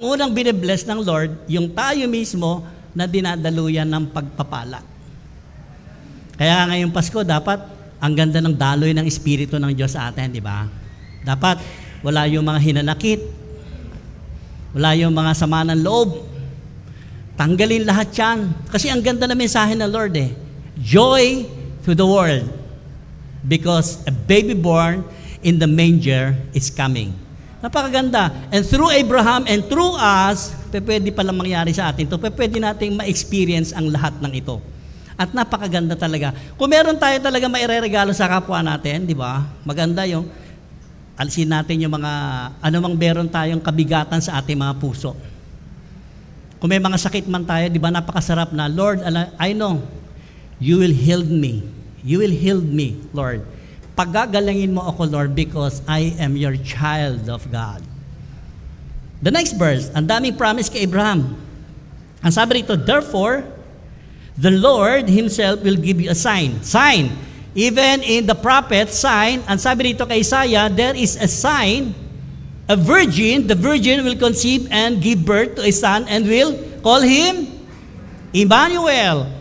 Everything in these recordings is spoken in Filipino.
unang binibless ng Lord, yung tayo mismo na dinadaluyan ng pagpapala. Kaya ngayong Pasko, dapat ang ganda ng daloy ng Espiritu ng Diyos sa atin, di ba? Dapat wala yung mga hinanakit, wala yung mga sama ng loob. Tanggalin lahat yan. Kasi ang ganda na mensahe ng Lord eh. Joy to the world because a baby born in the manger is coming. Napakaganda. And through Abraham and through us, pwede palang mangyari sa atin ito. Pwede nating ma-experience ang lahat ng ito. At napakaganda talaga. Kung meron tayo talaga maireregalo sa kapwa natin, di ba? Maganda yung alisin natin yung mga, anumang meron tayong kabigatan sa ating mga puso. Kung may mga sakit man tayo, di ba napakasarap na, Lord, I know, you will heal me. You will heal me, Lord. Pagagalangin mo ako, Lord, because I am your child of God. The next verse, ang daming promise kay Abraham. Ang sabi rito, therefore, the Lord Himself will give you a sign. Sign. Even in the prophet, sign. Ang sabi rito kay Isaiah, there is a sign. A virgin, the virgin will conceive and give birth to a son and will call him Emmanuel.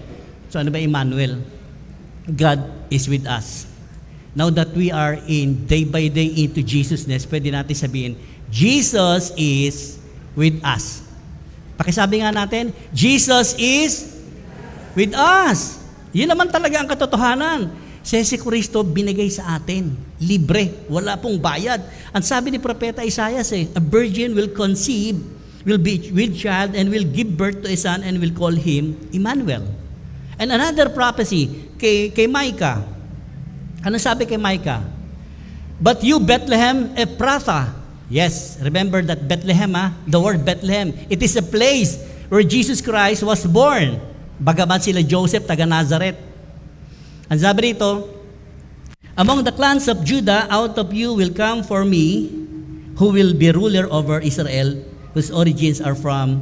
So ano ba Emmanuel? God is with us. Now that we are in day by day into Jesusness, pwede natin sabihin, Jesus is with us. Pakisabi nga natin, Jesus is with us. Yun naman talaga ang katotohanan. Si Kristo binigay sa atin. Libre. Wala pong bayad. Ang sabi ni Propeta Isaiah, a virgin will conceive, will be with child, and will give birth to a son, and will call him Emmanuel. And another prophecy kay Micah. Ano sabi kay Micah? But you, Bethlehem Ephrathah. Yes, remember that Bethlehem, the word Bethlehem. It is a place where Jesus Christ was born. Bagaman sila Joseph, taga Nazareth. Ang sabi rito, among the clans of Judah, out of you will come for me, who will be ruler over Israel, whose origins are from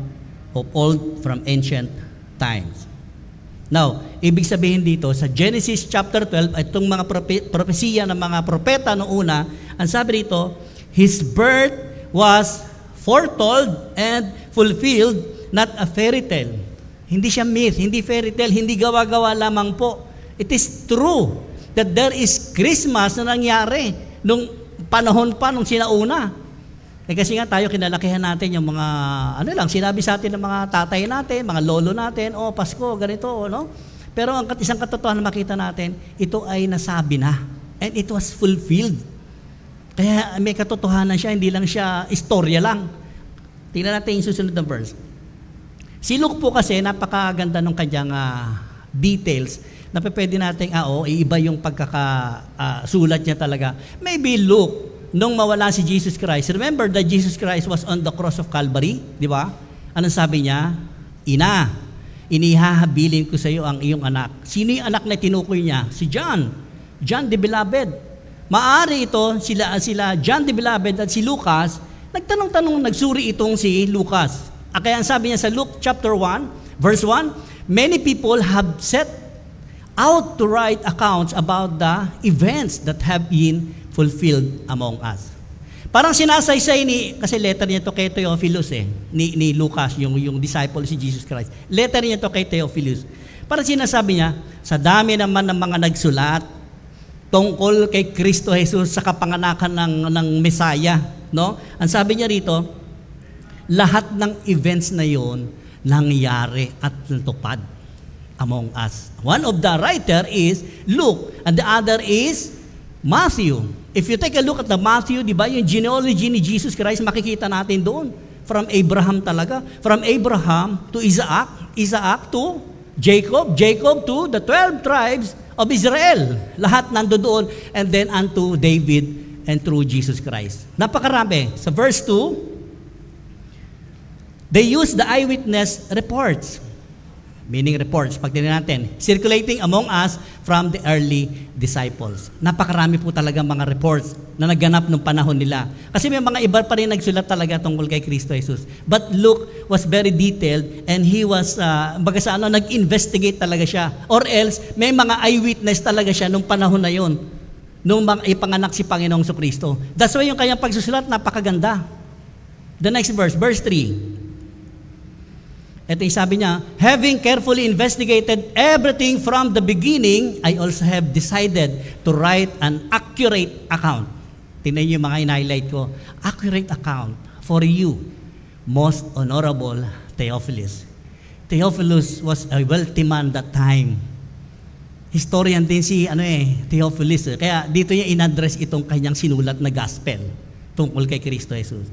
ancient times. Now, ibig sabihin dito, sa Genesis chapter 12, itong mga propesiya ng mga propeta noong una, ang sabi rito, His birth was foretold and fulfilled, not a fairy tale. Hindi siya myth, hindi fairy tale, hindi gawa-gawa lamang po. It is true that there is Christmas na nangyari nung panahon pa nung sinauna. Kasi nga tayo kinalakihan natin yung mga, sinabi sa atin ng mga tatay natin, mga lolo natin, Pasko, ganito, no? Pero ang isang katotohanan na makita natin, ito ay nasabi na. And it was fulfilled. Kaya may katotohanan siya, hindi lang siya istorya lang. Tingnan natin yung susunod na verse. Si Luke po kasi, napakaganda ng kanyang details na pwede natin, iiba yung pagkakasulat niya talaga. Maybe Luke, nung mawala si Jesus Christ, remember that Jesus Christ was on the cross of Calvary, di ba? Anong sabi niya? Ina, inihahabilin ko sa iyo ang iyong anak. Sino yung anak na tinukoy niya? Si John. John the Beloved. Maari ito, sila John the Beloved at si Lucas, nagtanong-tanong, nagsuri itong si Lucas. Kaya ang sabi niya sa Luke chapter 1, verse 1, many people have set out to write accounts about the events that have been fulfilled among us. Parang sinasaysay kasi letter niya to kay Theophilus ni Lucas, yung disciple si Jesus Christ. Letter niya to kay Theophilus. Parang sinasabi niya, sa dami naman ng mga nagsulat tungkol kay Kristo Jesus sa kapanganakan ng Messiah, no? Ang sabi niya rito, lahat ng events na yon nangyari at natupad among us. One of the writer is Luke and the other is Matthew. If you take a look at the Matthew, di ba, yung genealogy ni Jesus Christ, makikita natin doon. From Abraham talaga. From Abraham to Isaac, Isaac to Jacob, Jacob to the 12 tribes of Israel. Lahat nando doon. And then unto David and through Jesus Christ. Napakarami. Sa verse 2, they use the eyewitness reports. Meaning reports, pag tingnan natin, circulating among us from the early disciples. Napakarami po talaga mga reports na nagganap nung panahon nila. Kasi may mga iba pa rin nagsulat talaga tungkol kay Kristo Jesus. But Luke was very detailed and he was, nag-investigate talaga siya. Or else, may mga eyewitness talaga siya nung panahon na yon, nung ipanganak si Panginoong Kristo. That's why yung kanyang pagsusulat, napakaganda. The next verse, verse 3. Ito yung sabi niya, having carefully investigated everything from the beginning, I also have decided to write an accurate account. Tingnan niyo yung mga in-highlight ko. Accurate account for you, most honorable Theophilus. Theophilus was a wealthy man that time. Historian din si Theophilus. Kaya dito niya in-address itong kanyang sinulat na gospel tungkol kay Kristo Jesus.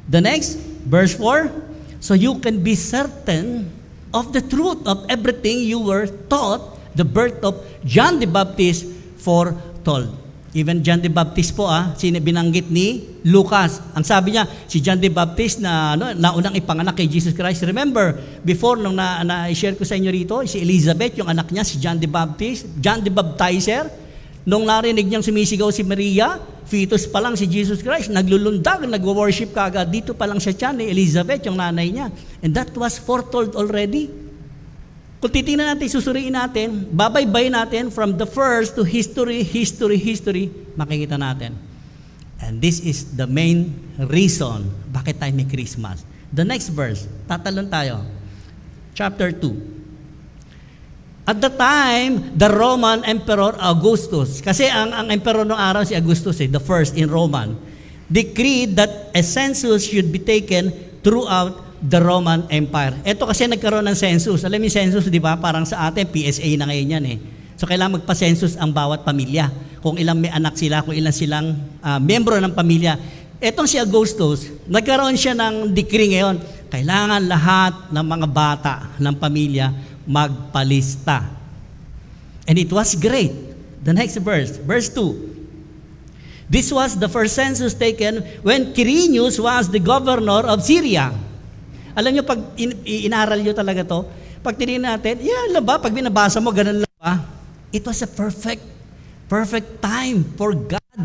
The next, verse 4, so you can be certain of the truth of everything you were taught, the birth of John the Baptist foretold. Even John the Baptist po, binanggit ni Lucas. Ang sabi niya, si John the Baptist na naunang ipanganak kay Jesus Christ. Remember, before nung na-share ko sa inyo rito, si Elizabeth, yung anak niya, si John the Baptist, John the Baptizer, nung narinig niyang sumisigaw si Maria, fetus pa lang si Jesus Christ, naglulundag, nagwo-worship kagad, dito pa lang siya tiyan ni Elizabeth, yung nanay niya. And that was foretold already. Kung titingnan natin, susuriin natin, babaybay natin from the first to history, makikita natin. And this is the main reason bakit tayo may Christmas. The next verse, tatalon tayo. Chapter 2. At the time, the Roman Emperor Augustus, kasi ang emperor noong araw si Augustus, the first in Roman, decreed that a census should be taken throughout the Roman Empire. Ito kasi nagkaroon ng census. Alam niyo census, di ba? Parang sa atin, PSA na ngayon yan eh. So kailangan magpa-census ang bawat pamilya. Kung ilang may anak sila, kung ilang silang miyembro ng pamilya. Etong si Augustus, nagkaroon siya ng decree ngayon. Kailangan lahat ng mga bata ng pamilya magpalista. And it was great. The next verse, verse 2. This was the first census taken when Quirinius was the governor of Syria. Alam nyo, pag inaral nyo talaga to, pag tinignan natin, pag binabasa mo, ganun lang ba? It was a perfect time for God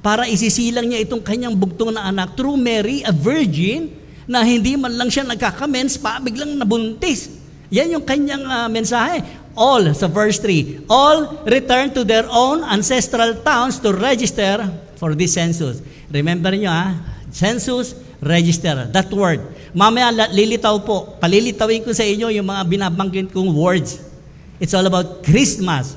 para isisilang niya itong kanyang bugtong na anak through Mary, a virgin, na hindi man lang siya nagkakamens pa, biglang nabuntis. Yan yung kanyang mensahe. All, sa verse 3, all returned to their own ancestral towns to register for this census. Remember nyo census, register, that word. Mamaya lilitaw po, palilitawin ko sa inyo yung mga binabanggit kong words. It's all about Christmas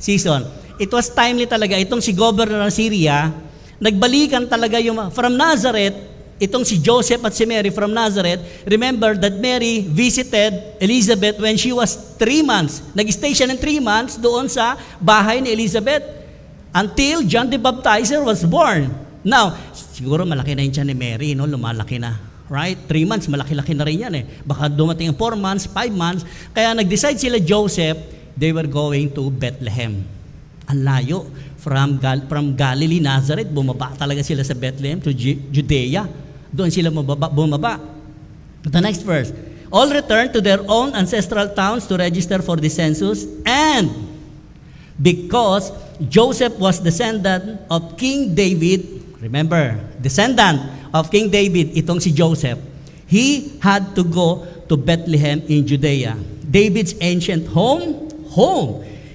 season. It was timely talaga. Itong si governor ng Syria, nagbalikan talaga yung, from Nazareth, itong si Joseph at si Mary from Nazareth. Remember that Mary visited Elizabeth when she was 3 months. Nag-stay siya ng 3 months doon sa bahay ni Elizabeth until John the Baptizer was born. Now, siguro malaki na yun siya ni Mary, no? Lumalaki na. Right? 3 months, malaki-laki na rin yan eh. Baka dumating ang 4 months, 5 months. Kaya nag-decide sila Joseph, they were going to Bethlehem. Ang layo. From Galilee, Nazareth, bumaba talaga sila sa Bethlehem to Judea. Doon sila bumaba. The next verse. All returned to their own ancestral towns to register for the census, and because Joseph was descendant of King David, remember, descendant of King David, itong si Joseph, he had to go to Bethlehem in Judea, David's ancient home.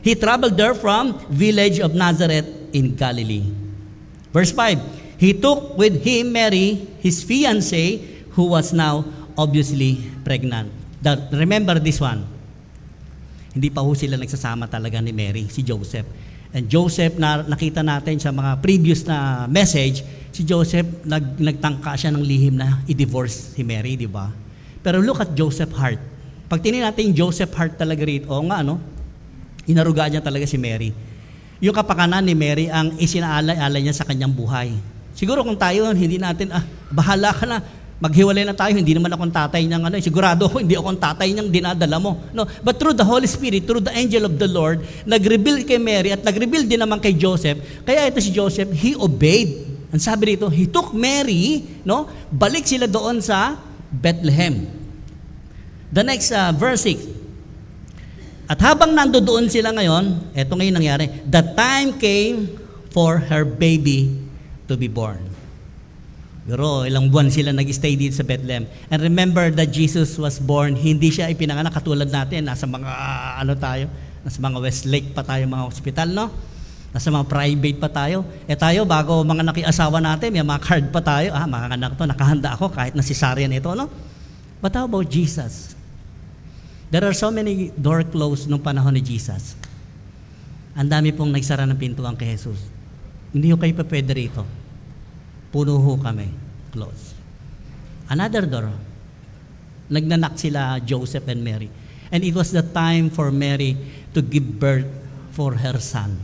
He traveled there from village of Nazareth in Galilee. Verse 5, he took with him Mary, his fiancée, who was now obviously pregnant. Remember this one. Hindi pa ho sila nagsasama talaga ni Mary, si Joseph. And Joseph, na nakita natin sa mga previous na message, si Joseph, nagtangka siya ng lihim na i-divorce si Mary, di ba? Pero look at Joseph's heart. Pag tingnan natin yung Joseph's heart talaga rito, inaruga niya talaga si Mary. Yung kapakanan ni Mary ang isinaalay-alay niya sa kanyang buhay. Siguro kung tayo, hindi natin, bahala ka na, maghiwalay na tayo, hindi naman akong tatay niyang sigurado ako, hindi akong tatay niyang dinadala mo. No, but through the Holy Spirit, through the angel of the Lord, nag-reveal kay Mary at nag-reveal din naman kay Joseph. Kaya ito si Joseph, he obeyed. Ang sabi dito, he took Mary, balik sila doon sa Bethlehem. The next verse 6. At habang nandoon sila ngayon, eto ngayon nangyari, the time came for her baby to be born. Pero ilang buwan sila nag-stay dito sa Bethlehem. And remember that Jesus was born, hindi siya ipinanganak katulad natin, nasa mga nasa mga Westlake pa tayo, mga hospital, no? Nasa mga private pa tayo. Tayo, bago mga nakiasawa natin, may mga card pa tayo, mga anak to, nakahanda ako kahit na cesarean ito, no? But how about Jesus? There are so many door closed nung panahon ni Jesus. Ang dami pong nagsara ng pintuan kay Jesus. Hindi ko kayo pa pwede rito. Puno ho kami. Close. Another door. Nagnanak sila Joseph and Mary. And it was the time for Mary to give birth for her son.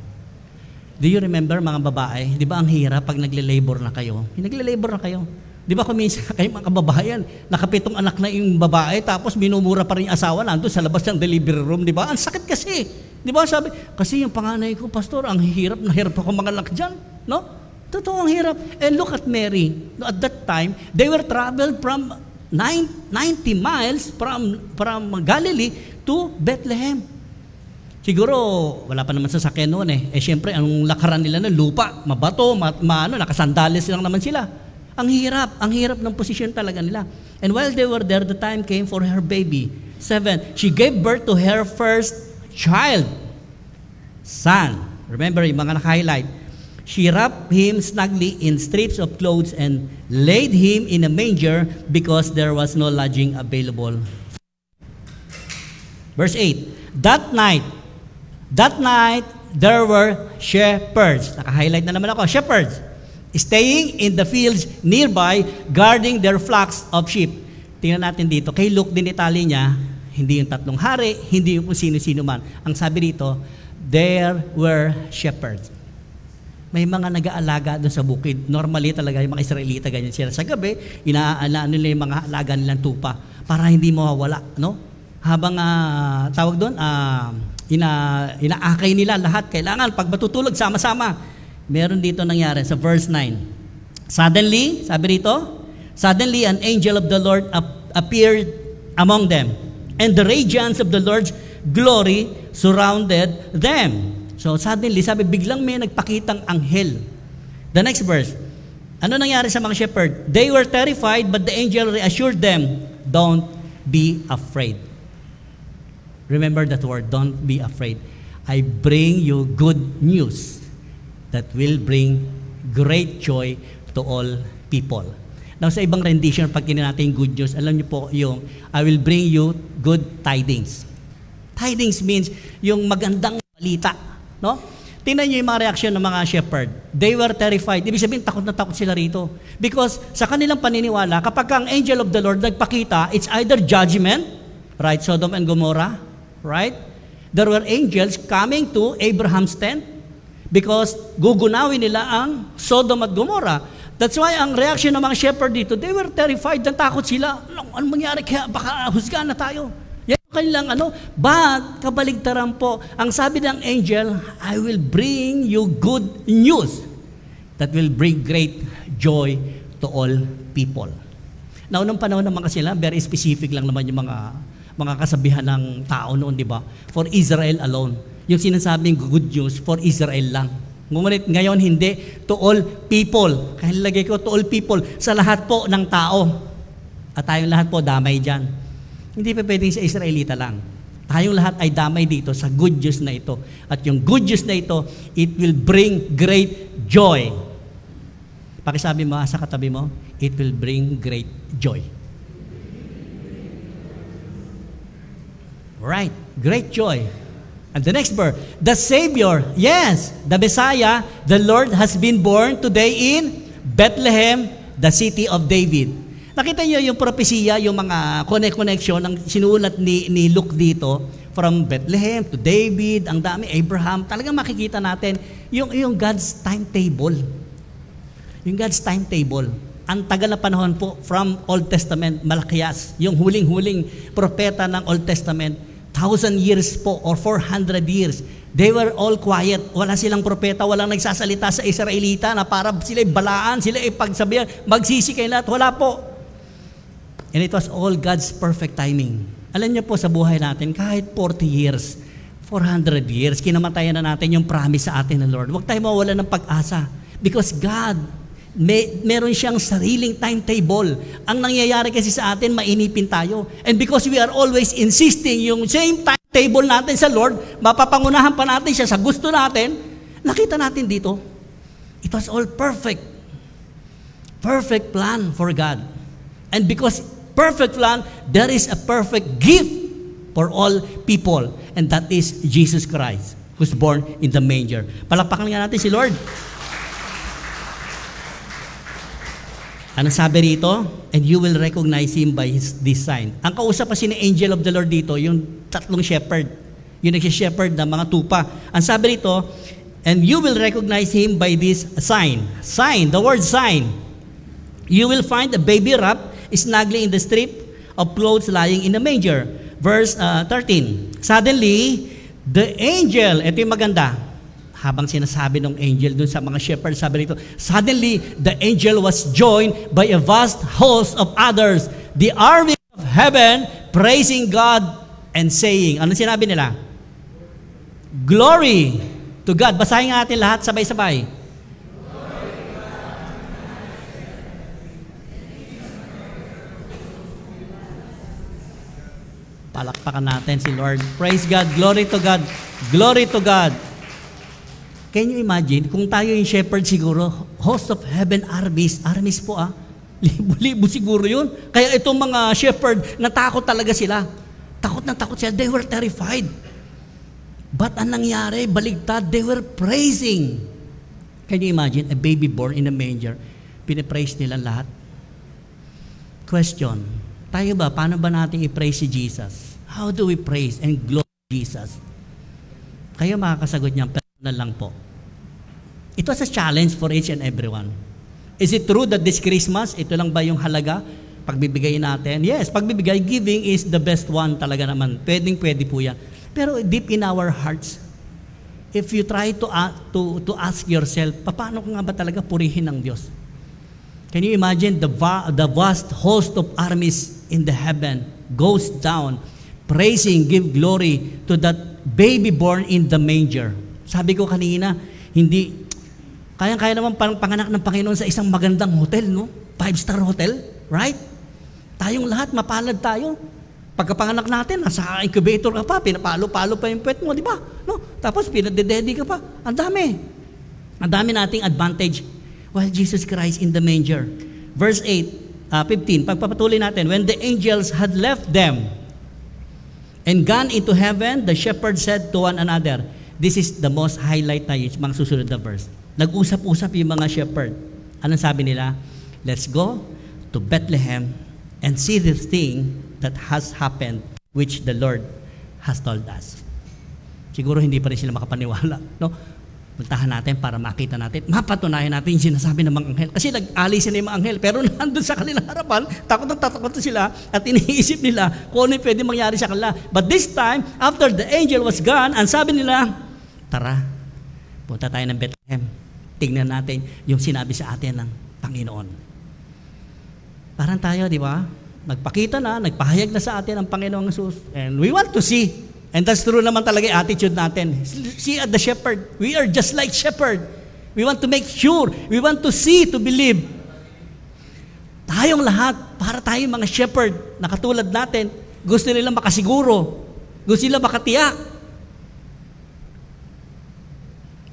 Do you remember mga babae? Di ba ang hirap pag nagle-labor na kayo? Nagle-labor na kayo. Di ba kung minsan kayo mga kababayan, nakapitong anak na yung babae, tapos minumura pa rin yung asawa, nandun sa labas ng delivery room, di ba? Ang sakit kasi. Di ba sabi, kasi yung panganay ko, pastor, ang hirap na hirap ako mga anak dyan. No? Totoo ang hirap. And look at Mary. At that time, they were traveled from 90 miles from Galilee to Bethlehem. Siguro, wala pa naman sasakyan noon eh. Siyempre, ang lakaran nila na lupa, mabato, nakasandales lang naman sila. Ang hirap ng posisyon talaga nila. And while they were there, the time came for her baby. 7, she gave birth to her first child, son. Remember, yung mga naka-highlight. She wrapped him snugly in strips of clothes and laid him in a manger because there was no lodging available. Verse 8, That night, there were shepherds. Naka-highlight na naman ako, shepherds. Staying in the fields nearby, guarding their flocks of sheep. Tingnan natin dito, kay Luke din itali niya, hindi yung tatlong hari, hindi yung kung sino-sino man. Ang sabi dito, there were shepherds. May mga nag-aalaga doon sa bukid. Normally talaga yung mga Israelita, ganyan sila. Sa gabi, inaalaan nila yung mga alaga nilang tupa para hindi mawawala. No? Habang, tawag doon, inaakay nila lahat. Kailangan, pag matutulog, sama-sama. Meron dito nangyari sa verse 9. Suddenly, sabi rito, suddenly an angel of the Lord appeared among them, and the radiance of the Lord's glory surrounded them. So suddenly, sabi, biglang may nagpakitang anghel. The next verse, ano nangyari sa mga shepherd? They were terrified, but the angel reassured them, don't be afraid. Remember that word, don't be afraid. I bring you good news that will bring great joy to all people. Now, sa ibang rendition, pag tinan natin yung good news, alam niyo po yung, I will bring you good tidings. Tidings means yung magandang balita. No? Tingnan niyo yung mga reaksyon ng mga shepherd. They were terrified. Ibig sabihin, takot na takot sila rito. Because sa kanilang paniniwala, kapag ang angel of the Lord nagpakita, it's either judgment, right? Sodom and Gomorrah, right? There were angels coming to Abraham's tent, because gugunawin nila ang Sodom at Gomorrah. That's why ang reaction ng mga shepherd dito, they were terrified, natakot sila. Ano mangyari? Kaya baka husgahan na tayo. Yan ang kanilang But, kabaligtaran po, ang sabi ng angel, I will bring you good news that will bring great joy to all people. Now, nung panahon naman kasi sila, very specific lang naman yung mga kasabihan ng tao noon, di ba? For Israel alone. Yung sinasabing good news for Israel lang. Ngunit ngayon hindi, to all people. Kaya nilagay ko, to all people, sa lahat po ng tao. At tayong lahat po damay dyan. Hindi pa pwedeng sa Israelita lang. Tayong lahat ay damay dito sa good news na ito. At yung good news na ito, it will bring great joy. Pakisabi mo sa katabi mo, it will bring great joy. Right, great joy. And the next verse, the Savior, yes, the Messiah, the Lord has been born today in Bethlehem, the city of David. Nakita niyo yung propesiya, yung mga connection ng sinulat ni Luke dito, from Bethlehem to David, ang dami, Abraham, talagang makikita natin yung God's timetable. Yung God's timetable. Ang tagal na panahon po from Old Testament, Malakias, yung huling-huling propeta ng Old Testament, 1,000 years po or 400 years. They were all quiet. Wala silang propeta, walang nagsasalita sa Israelita na para sila balaan, sila pagsabihan, magsisi kayo lahat. Wala po. And it was all God's perfect timing. Alam niyo po sa buhay natin, kahit 40 years, 400 years, kinamatayan na natin yung promise sa atin ng Lord. Huwag tayo mawala ng pag-asa. Because God, meron siyang sariling timetable. Ang nangyayari kasi sa atin, mainipin tayo. And because we are always insisting yung same timetable natin sa Lord, mapapangunahan pa natin siya sa gusto natin, nakita natin dito, it was all perfect. Perfect plan for God. And because perfect plan, there is a perfect gift for all people. And that is Jesus Christ, who's born in the manger. Palakpakan nga natin si Lord. Ano sabi rito? And you will recognize Him by this sign. Ang kausap kasi ni angel of the Lord dito, yung tatlong shepherd. Yung nag-shepherd na mga tupa. Ang sabi rito, and you will recognize Him by this sign. Sign, the word sign. You will find a baby wrapped snugly in the strip of clothes lying in the manger. Verse 13. Suddenly, the angel, ito yung maganda, habang sinasabi ng angel dun sa mga shepherds, sabi rito, suddenly, the angel was joined by a vast host of others, the army of heaven, praising God and saying, ano sinabi nila? Glory to God. Basahin natin lahat sabay-sabay. Palakpakan natin si Lord. Praise God. Glory to God. Glory to God. Can you imagine, kung tayo yung shepherd siguro, host of heaven armies po libo-libo siguro yun. Kaya itong mga shepherd, natakot talaga sila. Takot na takot sila. They were terrified. But ang nangyari, baligtad, they were praising. Can you imagine, a baby born in a manger, pinipraise nila lahat? Question, tayo ba, paano ba natin i-praise si Jesus? How do we praise and glorify Jesus? Kayo makakasagot niyan, personal lang po. It was a challenge for each and everyone. Is it true that this Christmas, ito lang ba yung halaga? Pagbibigay natin? Yes, pagbibigay, giving is the best one talaga naman. Pwede po yan. Pero deep in our hearts, if you try to ask yourself, paano ko nga ba talaga purihin ng Diyos? Can you imagine the vast host of armies in the heaven goes down, praising, give glory to that baby born in the manger. Sabi ko kanina, hindi, kaya naman panganak ng Panginoon sa isang magandang hotel, no? 5-star hotel, right? Tayong lahat, mapalad tayo. Pagkapanganak natin, nasa incubator ka pa, pinapalo-palo pa yung puwet mo, di ba? No? Tapos pinadededi ka pa. Ang dami nating advantage. While Jesus Christ in the manger. Verse 15, pagpapatuloy natin, when the angels had left them and gone into heaven, the shepherds said to one another, this is the most highlight na yung mga susunod na verse. Nag-usap-usap yung mga shepherd. Anong sabi nila? Let's go to Bethlehem and see this thing that has happened, which the Lord has told us. Siguro hindi pa rin sila makapaniwala, no? Puntahan natin para makita natin, mapatunayan natin yung sinasabi ng mga anghel. Kasi nag-alis sila yung mga anghel, pero nandun sa kanilang harapan, takot sila at iniisip nila kung ano yung pwede mangyari sa kanila. But this time, after the angel was gone, ang sabi nila, tara, punta tayo ng Bethlehem. Tingnan natin yung sinabi sa atin ng Panginoon. Parang tayo, di ba? Nagpakita na, nagpahayag na sa atin ang Panginoong Jesus. And we want to see. And that's true naman talaga yung attitude natin. See at the shepherd. We are just like shepherd. We want to make sure. We want to see, to believe. Tayong lahat, para tayong mga shepherd, na katulad natin, gusto nila makasiguro. Gusto nila makatiyak.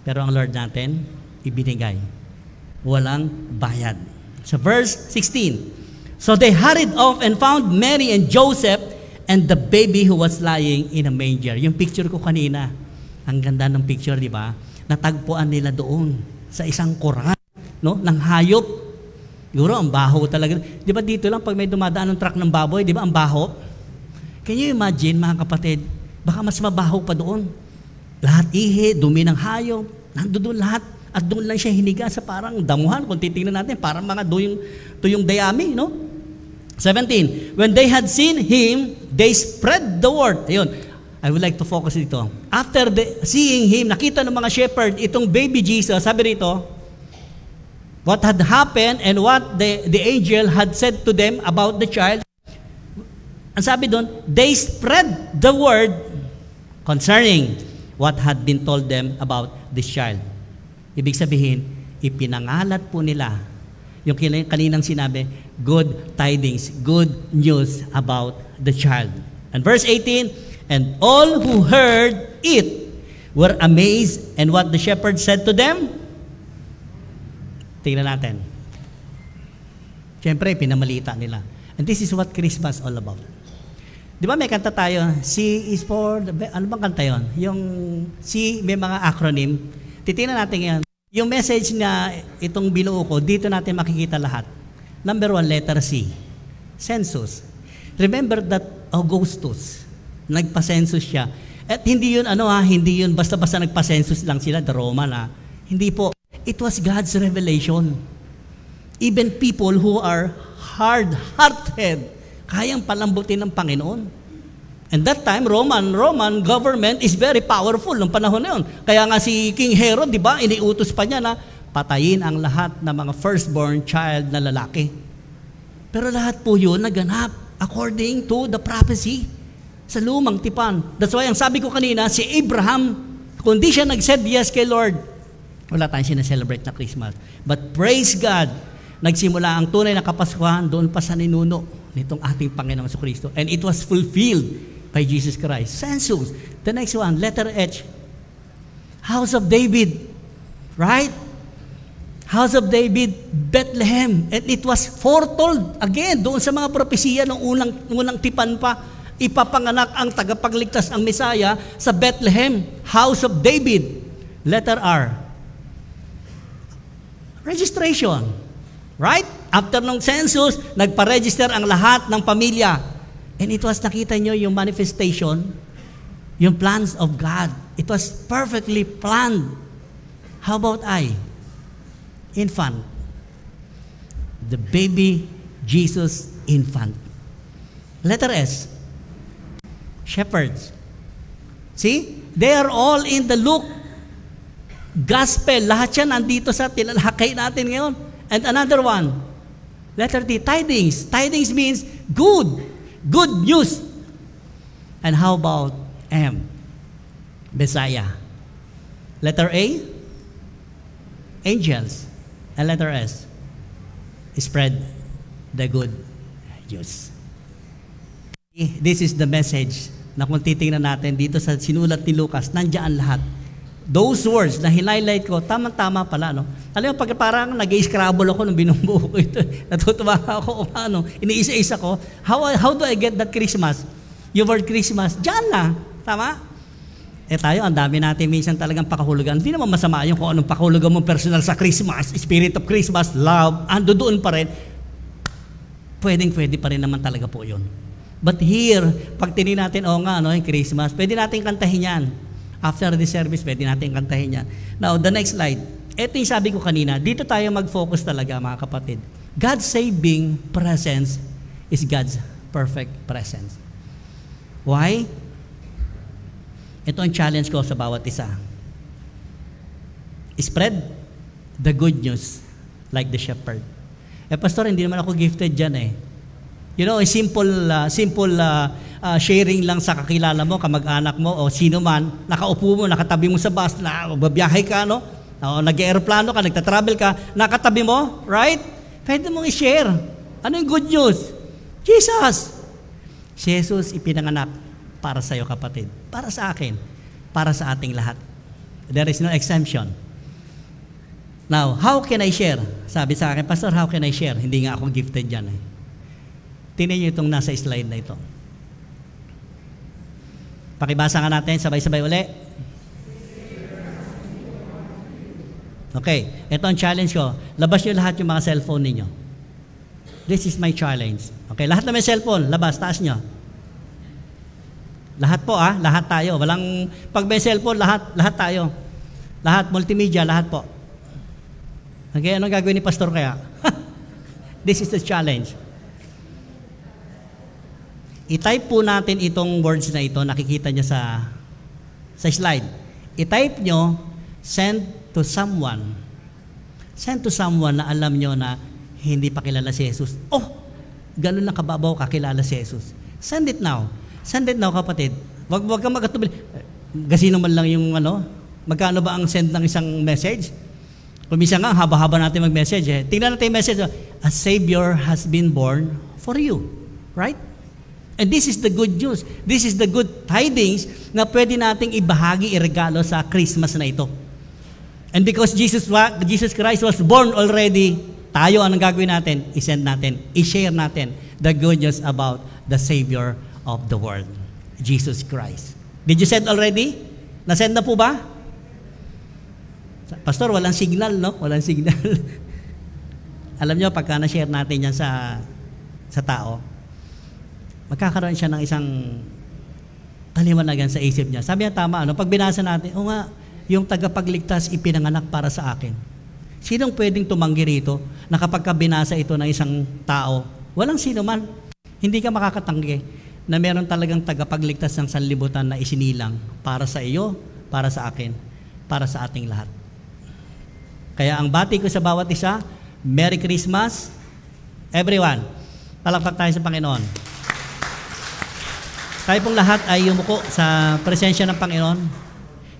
Pero ang Lord natin, ibinigay. Walang bayad. So verse 16. So they hurried off and found Mary and Joseph and the baby who was lying in a manger. Yung picture ko kanina, ang ganda ng picture, di ba? Natagpuan nila doon sa isang koran, no? Ng hayop. Siguro, ang baho talaga. Di ba dito lang, pag may dumadaan ng truck ng baboy, di ba, ang baho? Can you imagine, mga kapatid, baka mas mabaho pa doon. Lahat ihi, dumi ng hayop, nandoon lahat. At doon lang siya hiniga sa parang damuhan. Kung titingnan natin, parang mga tuyong dayami, no? 17, when they had seen him, they spread the word. Ayun, I would like to focus dito. After seeing him, nakita ng mga shepherd, itong baby Jesus, sabi rito, what had happened and what the angel had said to them about the child. Ang sabi doon, they spread the word concerning what had been told them about this child. Ibig sabihin, ipinangalat po nila yung kaninang sinabi, good tidings, good news about the child. And verse 18, and all who heard it were amazed, and what the shepherd said to them? Tingnan natin. Siyempre, pinamalita nila. And this is what Christmas all about. Di ba may kanta tayo, C is for, ano bang kanta yun? Yung C, may mga acronym. Titingnan natin yan. Yung message na itong binuo ko, dito natin makikita lahat. Number 1, letter C. Census. Remember that Augustus, nagpa-census siya. At hindi yun, hindi yun basta-basta nagpa-census lang sila, the Roman, Hindi po. It was God's revelation. Even people who are hard-hearted, kayang palambutin ng Panginoon. And that time, Roman government is very powerful ng panahon na yun. Kaya nga si King Herod, di ba, iniutos pa niya na patayin ang lahat ng mga firstborn child na lalaki. Pero lahat po yun naganap according to the prophecy sa lumang tipan. That's why ang sabi ko kanina, si Abraham, kung di siya nag-said yes kay Lord, wala tayong sinaselebrate na Christmas. But praise God, nagsimula ang tunay na Kapaskuhan doon pa sa ninuno nitong ating Panginoong Jesucristo. And it was fulfilled by Jesus Christ. Census. The next one, letter H. House of David. Right? House of David, Bethlehem. And it was foretold again doon sa mga propesiya ng unang tipan pa. Ipapanganak ang tagapagligtas, ang Mesaya sa Bethlehem. House of David. Letter R. Registration. Right? After ng census, nagpa-register ang lahat ng pamilya. And it was, nakita nyo yung manifestation, yung plans of God. It was perfectly planned. How about I? Infant. The baby Jesus infant. Letter S. Shepherds. See? They are all in the Luke Gospel. Lahat yan nandito sa tinalakay natin ngayon. And another one, letter D, tidings. Tidings means good. Good news. And how about M? Messiah. Letter A, angels. And letter S, spread the good news. This is the message na kung titingnan natin dito sa sinulat ni Lucas, nandiyan lahat. Those words na highlight ko, tama-tama pala, no? Alam mo, pag parang nag-i-scrabble ako nung binubuo ko ito, natutuwa ako, iniisa-isa ko, how do I get that Christmas? Yung word Christmas, diyan lang, tama? Tayo, ang dami natin minsan talagang pakahulugan. Hindi naman masama yung kung anong pakahulugan mo personal sa Christmas, spirit of Christmas, love, ando doon pa rin. Pwede pa rin naman talaga po yun. But here, pag tinin natin, yung Christmas, pwede natin kantahin yan. After the service, pwede natin kantahin yan. Now, the next slide. Ito yung sabi ko kanina, dito tayo mag-focus talaga, mga kapatid. God's saving presence is God's perfect presence. Why? Ito ang challenge ko sa bawat isa. Spread the good news like the shepherd. Pastor, hindi naman ako gifted dyan eh. You know, simple sharing lang sa kakilala mo, kamag-anak mo, o sino man, nakaupo mo, nakatabi mo sa bus, babiyahe ka, no? O nag-aeroplano ka, nagtatravel ka, nakatabi mo, right? Pwede mong i-share. Ano yung good news? Jesus! Si Jesus ipinanganak para sa iyo, kapatid. Para sa akin. Para sa ating lahat. There is no exemption. Now, how can I share? Sabi sa akin, Pastor, how can I share? Hindi nga ako gifted dyan eh. Tingnan niyo itong nasa slide na ito. Pakibasa nga natin, sabay-sabay uli. Okay, ito ang challenge ko. Labas niyo lahat yung mga cellphone ninyo. This is my challenge. Okay, lahat na may cellphone, labas, taas niyo. Lahat po lahat tayo. Walang, pag may cellphone, lahat tayo. Lahat, multimedia, lahat po. Okay, anong gagawin ni Pastor kaya? This is the challenge. I-type po natin itong words na ito, nakikita niyo sa slide. I-type nyo, send to someone. Send to someone na alam nyo na hindi pa kilala si Jesus. Oh, ganun na kababaw kakilala si Jesus. Send it now. Send it now, kapatid. Wag kang magkatubili. Gasino man lang yung magkano ba ang send ng isang message? Kung minsan nga, haba-haba natin mag-message eh. Tingnan natin yung message. A Savior has been born for you. Right? And this is the good news. This is the good tidings na pwede nating ibahagi, iregalo sa Christmas na ito. And because Jesus Christ was born already, tayo anong gagawin natin? I-send natin, i-share natin. the good news about the Savior of the world, Jesus Christ. Did you send already? Na-send na po ba? Pastor, walang signal, no? Walang signal. Alam nyo, pagka na-share natin yan sa tao, magkakaroon siya ng isang kaliwanagan sa isip niya. Sabi niya, tama, ano? Pag binasa natin, o nga, yung tagapagligtas ipinanganak para sa akin. Sinong pwedeng tumanggi rito na kapag binasa ito ng isang tao, walang sino man, hindi ka makakatanggi na meron talagang tagapagligtas ng sanlibutan na isinilang para sa iyo, para sa akin, para sa ating lahat. Kaya ang bati ko sa bawat isa, Merry Christmas, everyone. Palakpak tayo sa Panginoon. Tayo pong lahat ay yumuko sa presensya ng Panginoon.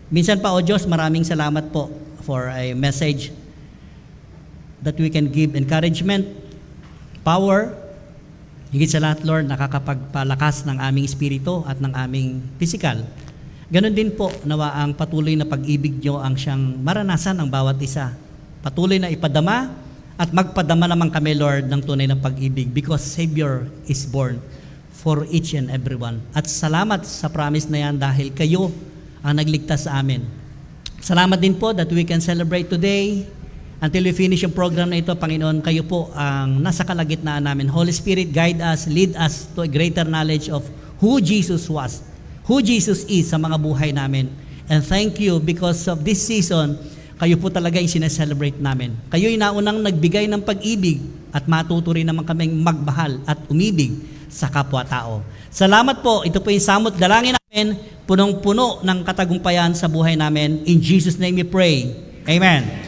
Minsan pa, O Diyos, maraming salamat po for a message that we can give encouragement, power, higit sa lahat, Lord, nakakapagpalakas ng aming espiritu at ng aming physical. Ganon din po, nawa ang patuloy na pag-ibig nyo ang siyang maranasan ng bawat isa. Patuloy na ipadama at magpadama naman kami, Lord, ng tunay na pag-ibig because Savior is born for each and everyone. At salamat sa promise na yan dahil kayo ang nagligtas sa amin. Salamat din po that we can celebrate today until we finish yung program na ito, Panginoon. Kayo po ang nasa kalagitnaan namin. Holy Spirit, guide us, lead us to a greater knowledge of who Jesus was, who Jesus is sa mga buhay namin. And thank you because of this season, kayo po talaga yung sineselebrate namin. Kayo yung naunang nagbigay ng pag-ibig at matuto rin naman kaming magmahal at umibig sa kapwa-tao. Salamat po. Ito po yung samot dalangin namin, punong-puno ng katagumpayan sa buhay namin. In Jesus' name we pray. Amen.